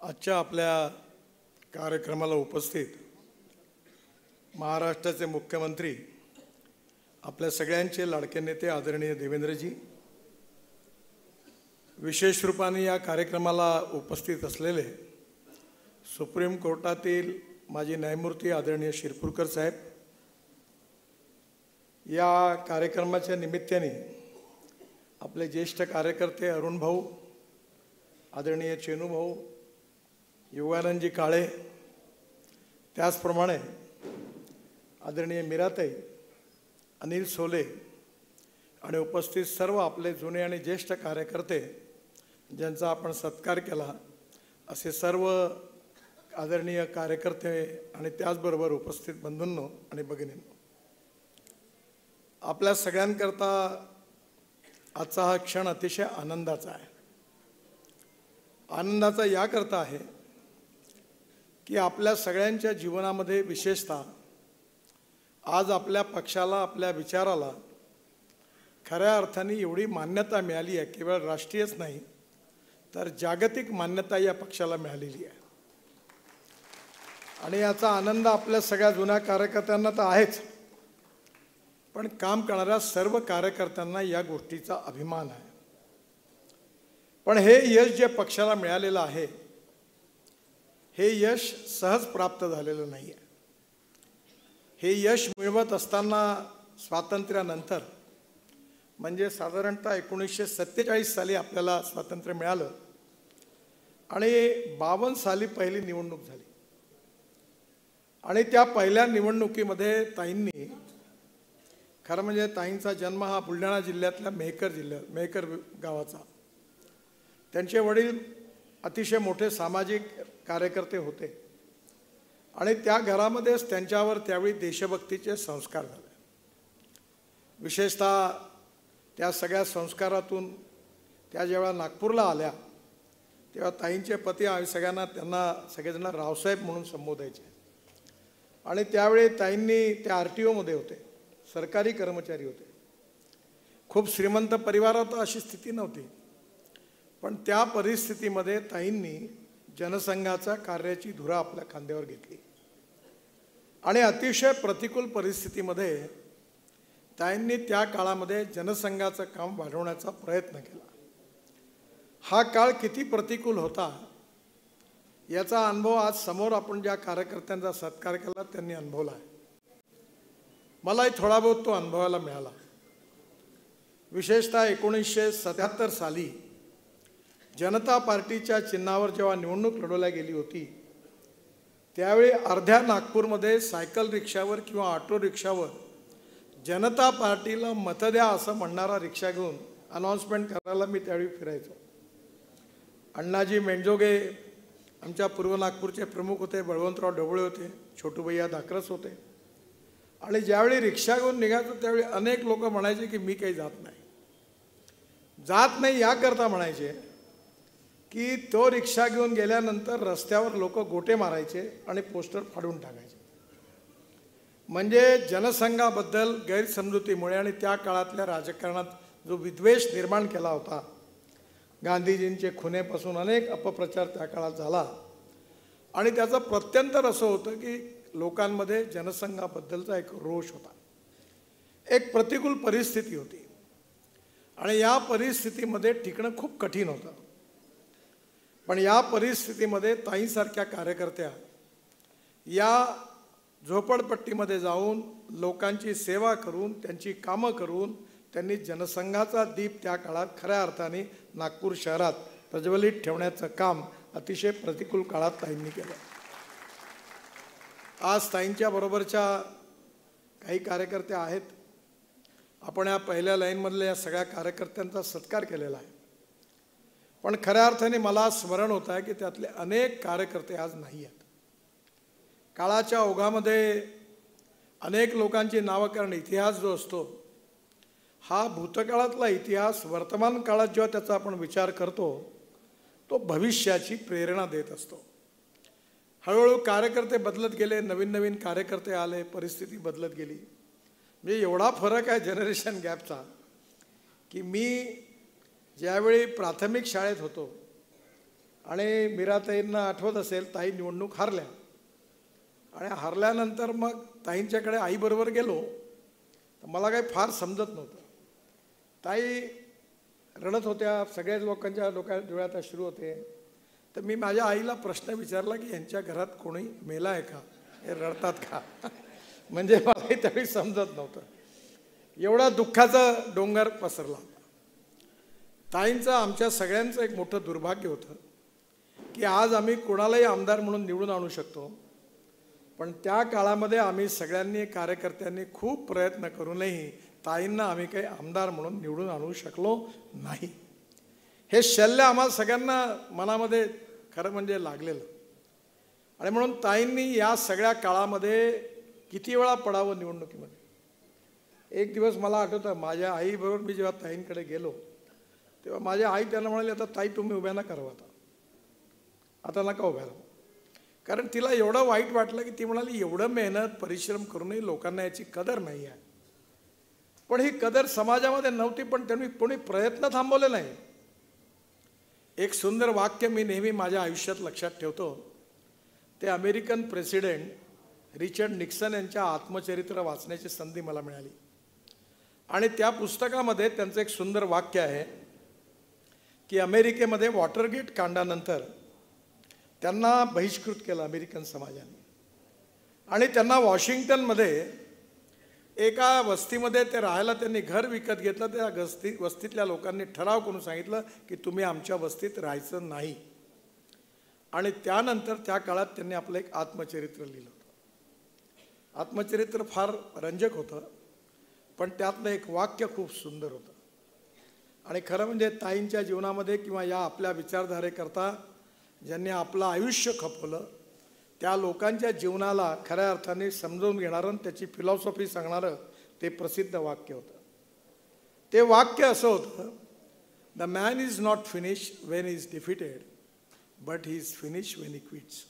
आजच्या आपल्या कार्यक्रमाला उपस्थित महाराष्ट्राचे मुख्यमंत्री, आपल्या सगळ्यांचे लाडके नेते आदरणीय देवेंद्रजी, विशेष रूपाने या कार्यक्रमाला उपस्थित असलेले सुप्रीम कोर्टातील माजी न्यायमूर्ती आदरणीय शिरपूरकर साहेब, या कार्यक्रमाच्या निमित्ताने आपले ज्येष्ठ कार्यकर्ते अरुण भाऊ, आदरणीय चेनू भाऊ, योगानंदजी काळे, त्याचप्रमाणे आदरणीय मीराताई, अनिल सोले आणि उपस्थित सर्व आपले जुने आणि ज्येष्ठ कार्यकर्ते ज्यांचा आपण सत्कार केला, असे सर्व आदरणीय कार्यकर्ते आणि त्याचबरोबर उपस्थित बंधूंनो आणि भगिनींनो, आपल्या सगळ्यांकरता आजचा हा क्षण अतिशय आनंदाचा आहे. आनंदाचा याकरता आहे की आपल्या सगळ्यांच्या जीवनामध्ये विशेषतः आज आपल्या पक्षाला, आपल्या विचाराला खऱ्या अर्थाने एवढी मान्यता मिळाली आहे. केवळ राष्ट्रीयच नाही तर जागतिक मान्यता या पक्षाला मिळालेली आहे. आणि याचा आनंद आपल्या सगळ्या जुन्या कार्यकर्त्यांना तर आहेच, पण काम करणाऱ्या सर्व कार्यकर्त्यांना या गोष्टीचा अभिमान आहे. पण हे यश जे पक्षाला मिळालेलं आहे, हे यश सहज प्राप्त झालेलं नाही आहे. हे यश मिळवत असताना स्वातंत्र्यानंतर, म्हणजे साधारणतः 1947 साली आपल्याला स्वातंत्र्य मिळालं आणि 52 साली पहिली निवडणूक झाली. आणि त्या पहिल्या निवडणुकीमध्ये ताईंनी, खरं म्हणजे ताईंचा जन्म हा बुलढाणा जिल्ह्यातल्या मेहकर गावाचा. त्यांचे वडील अतिशय मोठे सामाजिक कार्यकर्ते होते आणि त्या घरामध्येच त्यांच्यावर त्यावेळी देशभक्तीचे संस्कार झाले. विशेषतः त्या सगळ्या संस्कारातून त्या जेव्हा नागपूरला आल्या तेव्हा ताईंचे पती सगळ्यांना, त्यांना सगळेजण रावसाहेब म्हणून संबोधायचे. आणि त्यावेळी ताईंनी त्या RTOमध्ये होते, सरकारी कर्मचारी होते. खूप श्रीमंत परिवारात अशी स्थिती नव्हती, पण त्या परिस्थितीमध्ये ताईंनी जनसंघाच्या कार्याची धुरा आपल्या खांद्यावर घेतली आणि अतिशय प्रतिकूल परिस्थितीमध्ये ताईंनी त्या काळामध्ये जनसंघाचं काम वाढवण्याचा प्रयत्न केला. हा काळ किती प्रतिकूल होता याचा अनुभव आज समोर आपण ज्या कार्यकर्त्यांचा सत्कार केला त्यांनी अनुभवला आहे. मलाही थोडा बहुत तो अनुभवायला मिळाला. विशेषतः 1977 साली जनता पार्टीच्या चिन्हावर जेव्हा निवडणूक लढवल्या गेली होती, त्यावेळी अर्ध्या नागपूरमध्ये सायकल रिक्षावर किंवा ऑटो रिक्षावर जनता पार्टीला मत द्या असं म्हणणारा रिक्षा घेऊन अनाऊन्समेंट करायला मी त्यावेळी फिरायचो. अण्णाजी मेंढजोगे आमच्या पूर्व नागपूरचे प्रमुख होते, बळवंतराव ढवळे होते, छोटूभैया धाकरस होते. आणि ज्यावेळी रिक्षा घेऊन निघायचो त्यावेळी अनेक लोक म्हणायचे की मी काही जात नाही याकरता म्हणायचे की तो रिक्षा घेऊन गेल्यानंतर रस्त्यावर लोक गोटे मारायचे आणि पोस्टर फाडून टाकायचे. म्हणजे जनसंघाबद्दल गैरसमजुतीमुळे आणि त्या काळातल्या राजकारणात जो विद्वेष निर्माण केला होता, गांधीजींचे खुनेपासून अनेक अपप्रचार त्या काळात झाला आणि त्याचं प्रत्यंतर असं होतं की लोकांमध्ये जनसंघाबद्दलचा एक रोष होता. एक प्रतिकूल परिस्थिती होती आणि या परिस्थितीमध्ये टिकणं खूप कठीण होतं. पण या परिस्थितीमध्ये ताईंसारख्या कार्यकर्त्या या झोपडपट्टीमध्ये जाऊन लोकांची सेवा करून, त्यांची कामं करून त्यांनी जनसंघाचा दीप त्या काळात खऱ्या अर्थाने नागपूर शहरात प्रज्वलित ठेवण्याचं काम अतिशय प्रतिकूल काळात ताईंनी केलं. आज ताईंच्या बरोबरच्या काही कार्यकर्ते आहेत. आपण या पहिल्या लाईनमधल्या या सगळ्या कार्यकर्त्यांचा सत्कार केलेला आहे, पण खऱ्या अर्थाने मला स्मरण होत आहे की त्यातले अनेक कार्यकर्ते आज नाही आहेत. काळाच्या ओघामध्ये अनेक लोकांची नावं, इतिहास जो असतो हा भूतकाळातला इतिहास वर्तमान काळात जेव्हा त्याचा आपण विचार करतो तो भविष्याची प्रेरणा देत असतो. हळूहळू कार्यकर्ते बदलत गेले, नवीन नवीन कार्यकर्ते आले, परिस्थिती बदलत गेली. म्हणजे एवढा फरक आहे जनरेशन गॅपचा की मी ज्यावेळी प्राथमिक शाळेत होतो आणि मीराताईंना आठवत असेल, ताई निवडणूक हारल्या आणि हारल्यानंतर मग ताईंच्याकडे आईबरोबर गेलो तर मला काही फार समजत नव्हतं. ताई रडत होत्या, सगळ्याच लोकांच्या डोळ्यात अश्रू होते. तर मी माझ्या आईला प्रश्न विचारला की यांच्या घरात कोणी मेला आहे का, हे रडतात का? म्हणजे मला त्यावेळी समजत नव्हतं. एवढा दुःखाचा डोंगर पसरला. ताईंचं आमच्या सगळ्यांचं एक मोठं दुर्भाग्य होतं की आज आम्ही कोणालाही आमदार म्हणून निवडून आणू शकतो, पण त्या काळामध्ये आम्ही सगळ्यांनी कार्यकर्त्यांनी खूप प्रयत्न करूनही ताईंना आम्ही काही आमदार म्हणून निवडून आणू शकलो नाही. हे शल्य आम्हाला सगळ्यांना मनामध्ये खरं म्हणजे लागलेलं. आणि म्हणून ताईंनी या सगळ्या काळामध्ये किती वेळा पडावं निवडणुकीमध्ये. एक दिवस मला आठवतं, माझ्या आईबरोबर मी जेव्हा ताईंकडे गेलो तेव्हा माझ्या आई त्यांना म्हणाली, आता ताई तुम्ही उभ्या नका करू, आता नका उभ्या राहू. कारण तिला एवढं वाईट वाटलं की ती म्हणाली, एवढं मेहनत परिश्रम करूनही लोकांना याची कदर नाही आहे. पण ही कदर समाजामध्ये नव्हती, पण त्यांनी कोणी प्रयत्न थांबवले नाही. एक सुंदर वाक्य मी नेहमी माझ्या आयुष्यात लक्षात ठेवतो. ते अमेरिकन प्रेसिडेंट रिचर्ड निक्सन यांच्या आत्मचरित्र वाचण्याची संधी मला मिळाली आणि त्या पुस्तकामध्ये त्यांचं एक सुंदर वाक्य आहे की अमेरिकेमध्ये वॉटरगेट कांडानंतर त्यांना बहिष्कृत केलं अमेरिकन समाजाने आणि त्यांना वॉशिंग्टनमध्ये एका वस्तीमध्ये ते राहायला त्यांनी घर विकत घेतलं. त्या वस्तीतल्या लोकांनी ठराव करून सांगितलं की तुम्ही आमच्या वस्तीत राहायचं नाही. आणि त्यानंतर त्या काळात त्यांनी आपलं एक आत्मचरित्र लिहिलं होतं. आत्मचरित्र फार रंजक होतं, पण त्यातलं एक वाक्य खूप सुंदर होतं. आणि खरं म्हणजे ताईंच्या जीवनामध्ये किंवा या आपल्या विचारधारेकरता ज्यांनी आपलं आयुष्य खपवलं त्या लोकांच्या जीवनाला खऱ्या अर्थाने समजून घेणारं आणि त्याची फिलॉसॉफी सांगणारं ते प्रसिद्ध वाक्य होतं. ते वाक्य असं होतं, the man is not finish Wien is defeated but he is finish when he quits.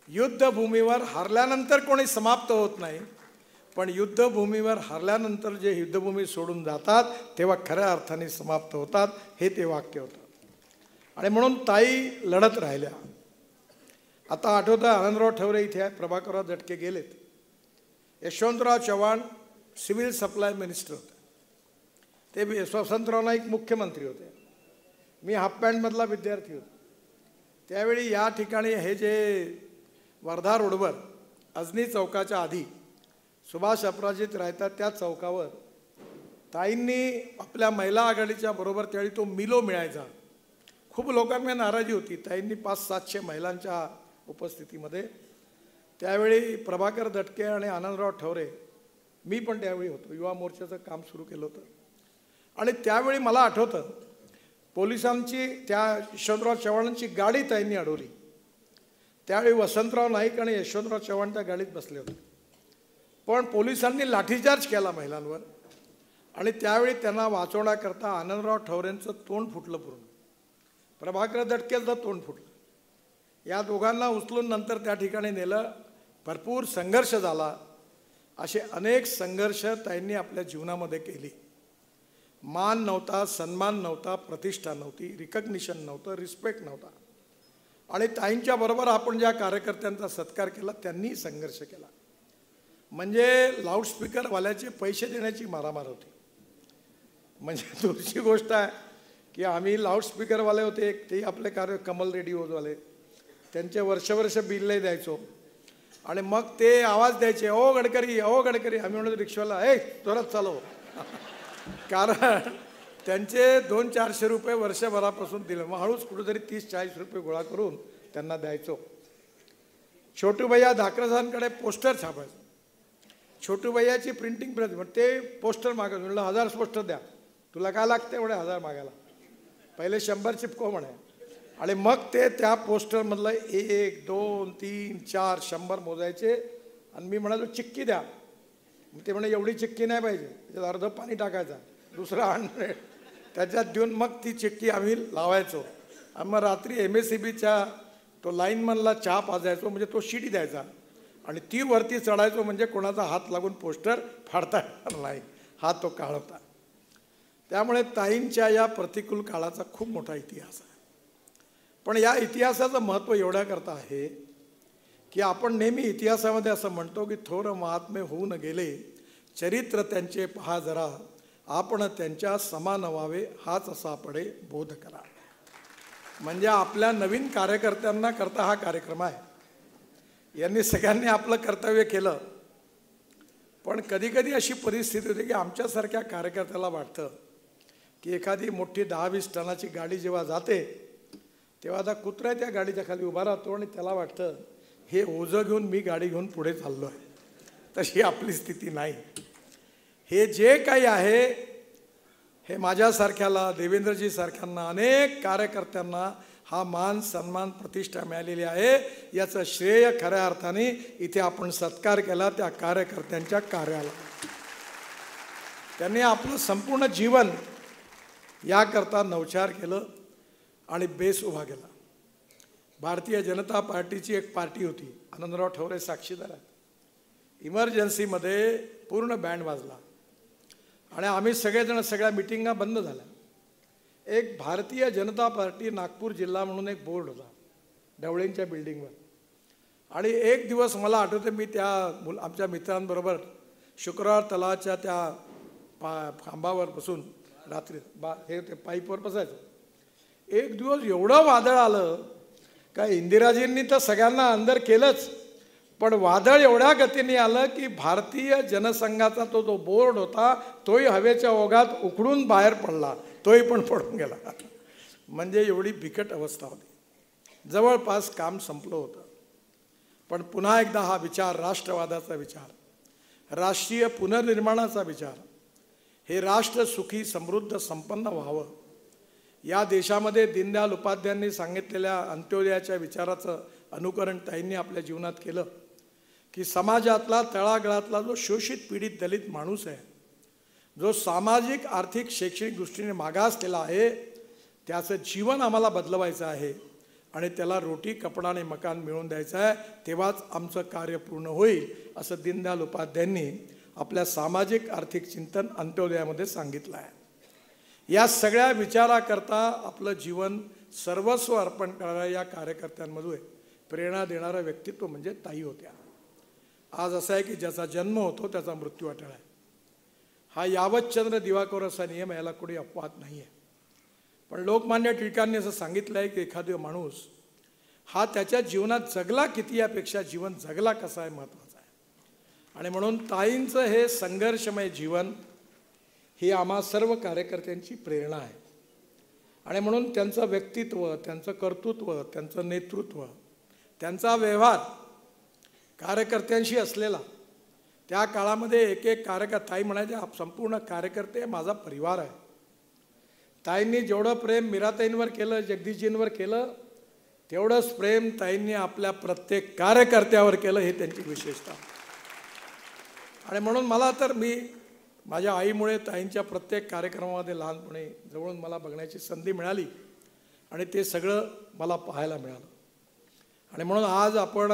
युद्धभूमीवर हारल्यानंतर कोणी समाप्त होत नाही, पण युद्धभूमीवर हारल्यानंतर जे युद्धभूमी सोडून जातात तेव्हा खऱ्या अर्थाने समाप्त होतात, हे ते वाक्य होतं. आणि म्हणून ताई लढत राहिल्या. आता आठवतं, आनंदराव ठवरे इथे आहेत, प्रभाकरराव दटके गेलेत, Yashwantrao Chavan civil supply minister होते, ते वसंतराव नाईक मुख्यमंत्री होते, मी हाफ पॅन्टमधला विद्यार्थी होतो. त्यावेळी या ठिकाणी हे जे वर्धा रोडवर अजनी चौकाच्या आधी सुभाष अपराजित राहतात त्या चौकावर ताईंनी आपल्या महिला आघाडीच्या बरोबर त्यावेळी तो मिलो मिळायचा. खूप लोकांना नाराजी होती. ताईंनी 500-700 महिलांच्या उपस्थितीमध्ये त्यावेळी प्रभाकर दटके आणि आनंदराव ठवरे, मी पण त्यावेळी होतो, युवा मोर्चाचं काम सुरू केलं होतं. आणि त्यावेळी मला आठवतं पोलिसांची त्या यशवंतराव चव्हाणांची गाडी ताईंनी अडवली. त्यावेळी वसंतराव नाईक आणि यशवंतराव चव्हाण त्या गाडीत बसले होते, पण पोलिसांनी लाठीचार्ज केला महिलांवर आणि त्यावेळी त्यांना वाचवण्याकरता आनंदराव ठवरेंचं तोंड फुटलं पूर्ण, प्रभाकर दटकेचं तोंड फुटलं. या दोघांना उचलून नंतर त्या ठिकाणी नेलं. भरपूर संघर्ष झाला. असे अनेक संघर्ष ताईंनी आपल्या जीवनामध्ये केली. मान नव्हता, सन्मान नव्हता, प्रतिष्ठा नव्हती, रिकग्निशन नव्हतं, रिस्पेक्ट नव्हता. आणि ताईंच्या बरोबर आपण ज्या कार्यकर्त्यांचा सत्कार केला त्यांनी संघर्ष केला. म्हणजे लाऊडस्पीकरवाल्याचे पैसे देण्याची मारामार होती. म्हणजे दुसरी गोष्ट आहे की आम्ही लाऊडस्पीकरवाले होते, ते आपले कमल रेडिओवाले, त्यांचे वर्ष बिलही द्यायचो आणि मग ते आवाज द्यायचे, ओ गडकरी, ओ गडकरी. आम्ही म्हणतो रिक्षावाला, ए जोरात चालव. कारण त्यांचे 200-400 रुपये वर्षभरापासून दिले. मग हळूच कुठेतरी 30-40 रुपये गोळा करून त्यांना द्यायचो. छोटू भैया धाकरसांकडे पोस्टर छापायचं. छोटू भैयाची प्रिंटिंग प्रेस, ते पोस्टर मागायचं. म्हणलं 1000 पोस्टर द्या, तुला काय लागते एवढे 1000 मागायला, पहिले 100 चिपको म्हणे. आणि मग ते त्या पोस्टरमधलं 1, 2, 3, 4, 100 मोजायचे आणि मी म्हणालो चिक्की द्या. ते म्हणे एवढी चिक्की नाही पाहिजे, त्याच्यात अर्धं पाणी टाकायचं, दुसरं 100 त्याच्यात देऊन मग ती चिक्की आम्ही लावायचो. आणि मग रात्री MSCBच्या तो लाईनमनला चहा पाजायचो, म्हणजे तो शिडी द्यायचा आणि ती वरती चढायचो, म्हणजे कोणाचा हात लागून पोस्टर फाडता येणार नाही, हा तो काळ होता. त्यामुळे ताईंच्या या प्रतिकूल काळाचा खूप मोठा इतिहास आहे. पण या इतिहासाचं महत्त्व एवढ्याकरता आहे की आपण नेहमी इतिहासामध्ये असं म्हणतो की थोर महात्मे होऊन गेले, चरित्र त्यांचे पहा जरा, आपण त्यांच्या समान व्हावे हाच असा पडे बोध करा. म्हणजे आपल्या नवीन कार्यकर्त्यांना करता हा कार्यक्रम आहे. यांनी सगळ्यांनी आपलं कर्तव्य केलं, पण कधी कधी अशी परिस्थिती होती की आमच्यासारख्या कार्यकर्त्याला वाटतं की एखादी मोठी 10-20 टनाची गाडी जेव्हा जाते तेव्हा आता कुत्रा त्या गाडीच्या खाली उभा राहतो आणि त्याला वाटतं हे ओझं घेऊन मी गाडी घेऊन पुढे चाललो आहे. तशी आपली स्थिती नाही. हे जे काही आहे हे माझ्यासारख्याला, देवेंद्रजी सारख्यांना, अनेक कार्यकर्त्यांना हा मान सन्मान प्रतिष्ठा मिळालेली आहे. याचं श्रेय खऱ्या अर्थाने इथे आपण सत्कार केला त्या कार्यकर्त्यांच्या कार्याला. त्यांनी आपलं संपूर्ण जीवन याकरता नवचार केलं आणि बेस उभा केला. भारतीय जनता पार्टीची एक पार्टी होती, आनंदराव ठवरे साक्षीदार आहेत. इमर्जन्सीमध्ये पूर्ण बँड वाजला आणि आम्ही सगळेजण सगळ्या मिटिंगा बंद झाल्या. एक भारतीय जनता पार्टी नागपूर जिल्हा म्हणून एक बोर्ड होता ढवळेंच्या बिल्डिंगवर. आणि एक दिवस मला आठवतं मी त्या आमच्या मित्रांबरोबर शुक्रवार तलावाच्या त्या खांबावर बसून रात्री हे ते पाईपवर बसायचं. एक दिवस एवढं वादळ आलं का इंदिराजींनी तर सगळ्यांना अंदर केलंच, पण वादळ एवढ्या गतीने आलं की भारतीय जनसंघाचा तो जो बोर्ड होता तोही हवेच्या ओघात उखडून बाहेर पडला, तोही पण पडून गेला. म्हणजे एवढी बिकट अवस्था होती. जवळपास काम संपलं होतं. पण पुन्हा एकदा हा विचार, राष्ट्रवादाचा विचार, राष्ट्रीय पुनर्निर्माणाचा विचार, हे राष्ट्र सुखी समृद्ध संपन्न व्हावं, या देशामध्ये दीनदयाल उपाध्यायांनी सांगितलेल्या अंत्योदयाच्या विचाराचं अनुकरण ताईंनी आपल्या जीवनात केलं की समाजातला तळागाळातला जो शोषित पीडित दलित माणूस आहे, जो सामाजिक आर्थिक शैक्षणिक दृष्टीने मागासलेला आहे, त्याचं जीवन आम्हाला बदलवायचं आहे आणि त्याला रोटी कपडा आणि मकान मिळवून द्यायचं आहे. तेव्हाच आमचं कार्य पूर्ण होईल असं दीनदयाल उपाध्यायांनी आपल्या सामाजिक आर्थिक चिंतन अंत्योदयामध्ये सांगितलं आहे. या सगळ्या विचाराकरता आपलं जीवन सर्वस्व अर्पण करणाऱ्या या कार्यकर्त्यांमध्ये प्रेरणा देणारं व्यक्तित्व म्हणजे ताई होत्या. आज असं आहे की ज्याचा जन्म होतो त्याचा मृत्यू अटळ आहे. हा यावतचंद्र दिवाकर असा नियम, याला कोणी अपवाद नाही आहे. पण लोकमान्य टिळकांनी असं सांगितलं आहे की एखादा माणूस हा त्याच्या जीवनात जगला किती यापेक्षा जीवन जगला कसा आहे महत्त्वाचं आहे. आणि म्हणून ताईंचं हे संघर्षमय जीवन ही आम्हा सर्व कार्यकर्त्यांची प्रेरणा आहे. आणि म्हणून त्यांचं व्यक्तित्व, त्यांचं कर्तृत्व, त्यांचं नेतृत्व, त्यांचा व्यवहार कार्यकर्त्यांशी असलेला, त्या काळामध्ये एक एक कार्यकर्ता, ताई म्हणायचे संपूर्ण कार्यकर्ते माझा परिवार आहे. ताईंनी जेवढं प्रेम मीराताईंवर केलं, जगदीशजींवर केलं, तेवढंच प्रेम ताईंनी आपल्या प्रत्येक कार्यकर्त्यावर केलं. हे त्यांची विशेषता. आणि म्हणून मला तर माझ्या आईमुळे ताईंच्या प्रत्येक कार्यक्रमामध्ये लहानपणी जवळून मला बघण्याची संधी मिळाली आणि ते सगळं मला पाहायला मिळालं. आणि म्हणून आज आपण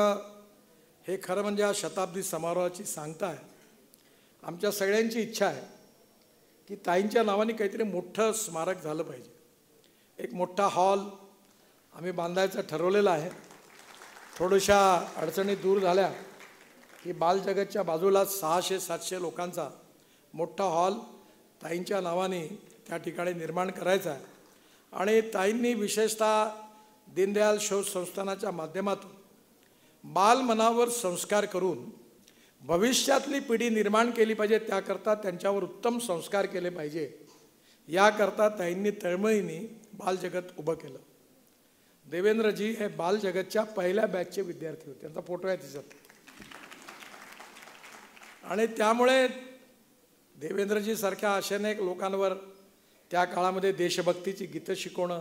हे खरं म्हणजे आज शताब्दी समारोहाची सांगता आहे. आमच्या सगळ्यांची इच्छा आहे की ताईंच्या नावाने काहीतरी मोठं स्मारक झालं पाहिजे. एक मोठा हॉल आम्ही बांधायचं ठरवलेलं आहे. थोड्याशा अडचणी दूर झाल्या की बालजगतच्या बाजूला 600-700 लोकांचा मोठा हॉल ताईंच्या नावाने त्या ठिकाणी निर्माण करायचा आहे. आणि ताईंनी विशेषतः दीनदयाल शोध संस्थानाच्या माध्यमातून बालमनावर संस्कार करून भविष्यातली पिढी निर्माण केली पाहिजे, त्याकरता त्यांच्यावर उत्तम संस्कार केले पाहिजे, याकरता ताईंनी तळमळीने बालजगत उभं केलं. देवेंद्रजी हे बालजगतच्या पहिल्या बॅचचे विद्यार्थी होते. त्यांचा फोटो आहे तिच्यात. आणि त्यामुळे देवेंद्रजी सारख्या अनेक लोकांवर त्या काळामध्ये देशभक्तीची गीतं शिकवणं,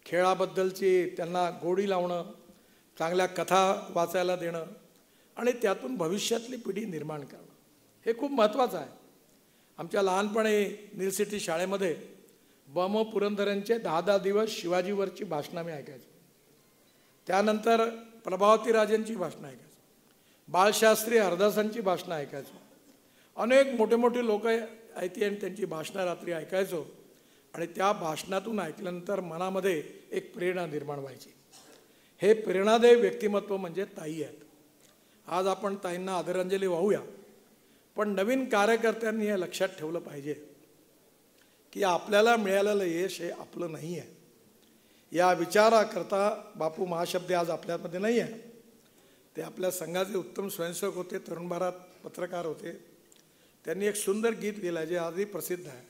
खेळाबद्दलची त्यांना गोडी लावणं, चांगल्या कथा वाचायला देणं आणि त्यातून भविष्यातली पिढी निर्माण करणं हे खूप महत्त्वाचं आहे. आमच्या लहानपणी निलसिटी शाळेमध्ये ब.म. पुरंदरेंचे 10-10 दिवस शिवाजीवरची भाषणं मी ऐकायचो. त्यानंतर प्रभावती राजेंची भाषणं ऐकायचो, बाळशास्त्री हरदासांची भाषणं ऐकायचो. अनेक मोठे मोठे लोक ऐकते आणि त्यांची भाषणं रात्री ऐकायचो. आणि त्या भाषणातून ऐकल्यानंतर मनामध्ये एक प्रेरणा निर्माण व्हायची. हे प्रेरणादायी व्यक्तिमत्व म्हणजे ताई आहेत. आज आपण ताईंना आदरांजली वाहूया. पण नवीन कार्यकर्त्यांनी हे लक्षात ठेवलं पाहिजे की आपल्याला मिळालेलं यश हे आपलं नाही आहे. या विचाराकरता बापू महाशब्द आज आपल्यामध्ये नाही आहे. ते आपल्या संघाचे उत्तम स्वयंसेवक होते, तरुण भारत पत्रकार होते. त्यांनी एक सुंदर गीत लिहिलं जे आजही प्रसिद्ध आहे.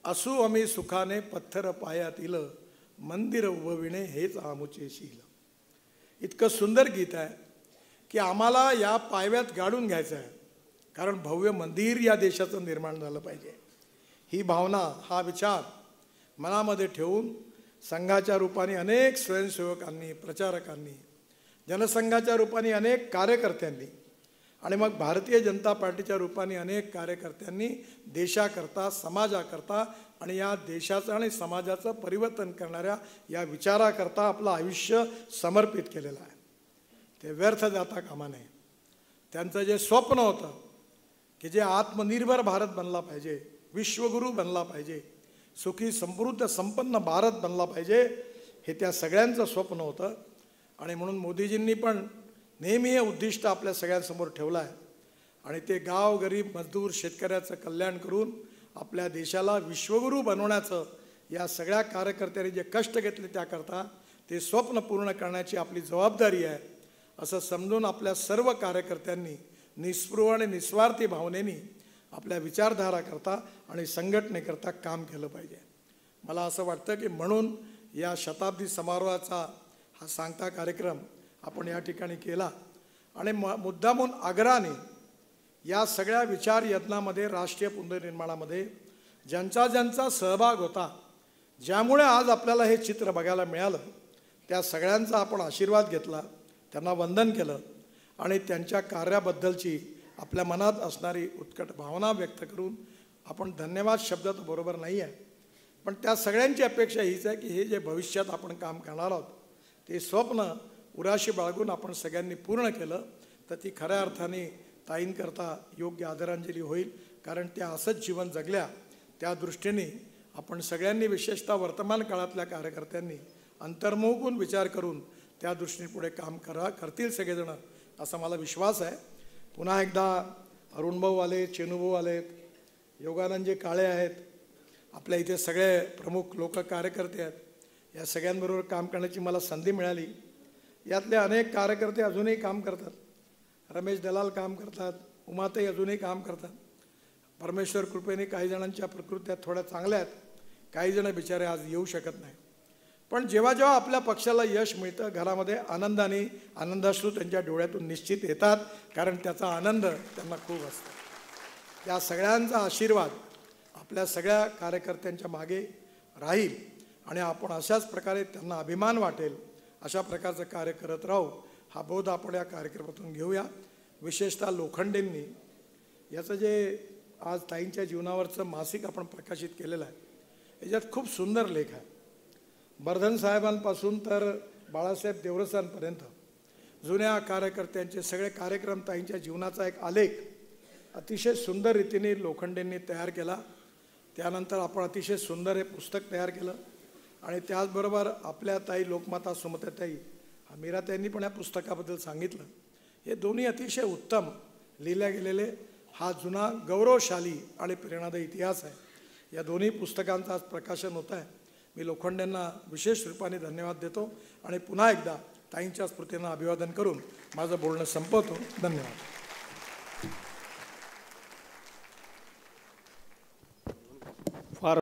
असू आम्ही सुखाने पत्थर पायातील, मंदिर उभविणे हेच आमुचे शील. इतकं सुंदर गीत आहे की आम्हाला या पायव्यात गाडून घ्यायचं आहे, कारण भव्य मंदिर या देशाचं निर्माण झालं पाहिजे. ही भावना, हा विचार मनामध्ये ठेवून संघाच्या रूपाने अनेक स्वयंसेवकांनी, प्रचारकांनी, जनसंघाच्या रूपाने अनेक कार्यकर्त्यांनी आणि मग भारतीय जनता पार्टीच्या रूपाने अनेक कार्यकर्त्यांनी देशाकरता, समाजाकरता आणि या देशाचं आणि समाजाचं परिवर्तन करणाऱ्या या विचाराकरता आपलं आयुष्य समर्पित केलेलं आहे. ते व्यर्थ जाता कामा नये. त्यांचं जे स्वप्न होतं की जे आत्मनिर्भर भारत बनला पाहिजे, विश्वगुरू बनला पाहिजे, सुखी समृद्ध संपन्न भारत बनला पाहिजे, हे त्या सगळ्यांचं स्वप्न होतं. आणि म्हणून मोदीजींनी पण नेहमी हे उद्दिष्ट आपल्या सगळ्यांसमोर ठेवलं आहे. आणि ते गाव, गरीब, मजदूर, शेतकऱ्याचं कल्याण करून आपल्या देशाला विश्वगुरू बनवण्याचं या सगळ्या कार्यकर्त्यांनी जे कष्ट घेतले त्याकरता ते स्वप्न पूर्ण करण्याची आपली जबाबदारी आहे असं समजून आपल्या सर्व कार्यकर्त्यांनी निस्पृह आणि निस्वार्थी भावनेने आपल्या विचारधाराकरता आणि संघटनेकरता काम केलं पाहिजे. मला असं वाटतं की म्हणून या शताब्दी समारोहाचा हा सांगता कार्यक्रम आपण या ठिकाणी केला. आणि मुद्दामून आग्रहाने या सगळ्या विचार यत्नामध्ये, राष्ट्रीय पुनर्निर्माणामध्ये ज्यांचा ज्यांचा सहभाग होता, ज्यामुळे आज आपल्याला हे चित्र बघायला मिळालं, त्या सगळ्यांचा आपण आशीर्वाद घेतला, त्यांना वंदन केलं आणि त्यांच्या कार्याबद्दलची आपल्या मनात असणारी उत्कट भावना व्यक्त करून आपण धन्यवाद शब्द तर बरोबर नाही आहे, पण त्या सगळ्यांची अपेक्षा हीच आहे की हे जे भविष्यात आपण काम करणार आहोत ते स्वप्न उराशी बाळगून आपण सगळ्यांनी पूर्ण केलं तर ती खऱ्या अर्थाने ताईंकरता योग्य आदरांजली होईल. कारण त्या असंच जीवन जगल्या. त्या दृष्टीने आपण सगळ्यांनी, विशेषतः वर्तमान काळातल्या कार्यकर्त्यांनी अंतर्मुखून विचार करून त्या दृष्टीने पुढे काम करतील सगळेजण असा मला विश्वास आहे. पुन्हा एकदा अरुणभाऊ आले, चेनूभाऊ आलेत, योगानंदजी काळे आहेत, आपल्या इथे सगळे प्रमुख लोक कार्यकर्ते आहेत. या सगळ्यांबरोबर काम करण्याची मला संधी मिळाली. यातले अनेक कार्यकर्ते अजूनही काम करतात. रमेश दलाल काम करतात, उमाताई अजूनही काम करतात. परमेश्वर कृपेने काही जणांच्या प्रकृत्या थोड्या चांगल्या आहेत, काही जण बिचारे आज येऊ शकत नाही. पण जेव्हा जेव्हा आपल्या पक्षाला यश मिळतं, घरामध्ये आनंदाने आनंदाश्रू त्यांच्या डोळ्यातून निश्चित येतात, कारण त्याचा आनंद त्यांना खूप असतो. त्या सगळ्यांचा आशीर्वाद आपल्या सगळ्या कार्यकर्त्यांच्या मागे राहील आणि आपण अशाच प्रकारे त्यांना अभिमान वाटेल अशा प्रकारचं कार्य करत राहू, हा बोध आपण या कार्यक्रमातून घेऊया. विशेषतः लोखंडेंनी याचं जे आज ताईंच्या जीवनावरचं मासिक आपण प्रकाशित केलेलं आहे, याच्यात खूप सुंदर लेख आहे. बर्धन साहेबांपासून तर बाळासाहेब देवरसांपर्यंत जुन्या कार्यकर्त्यांचे सगळे कार्यक्रम, ताईंच्या जीवनाचा एक आलेख अतिशय सुंदर रीतीने लोखंडेंनी तयार केला. त्यानंतर आपण अतिशय सुंदर हे पुस्तक तयार केलं आणि त्याचबरोबर आपल्या ताई लोकमाता सुमतीताई मीराताईंनी पण या पुस्तकाबद्दल सांगितलं. हे दोन्ही अतिशय उत्तम लिहिल्या गेलेले हा जुना गौरवशाली आणि प्रेरणादायी इतिहास आहे. या दोन्ही पुस्तकांचं आज प्रकाशन होत आहे. मी लोखंडेंना विशेष रूपाने धन्यवाद देतो आणि पुन्हा एकदा ताईंच्या स्मृतींना अभिवादन करून माझं बोलणं संपवतो. धन्यवाद.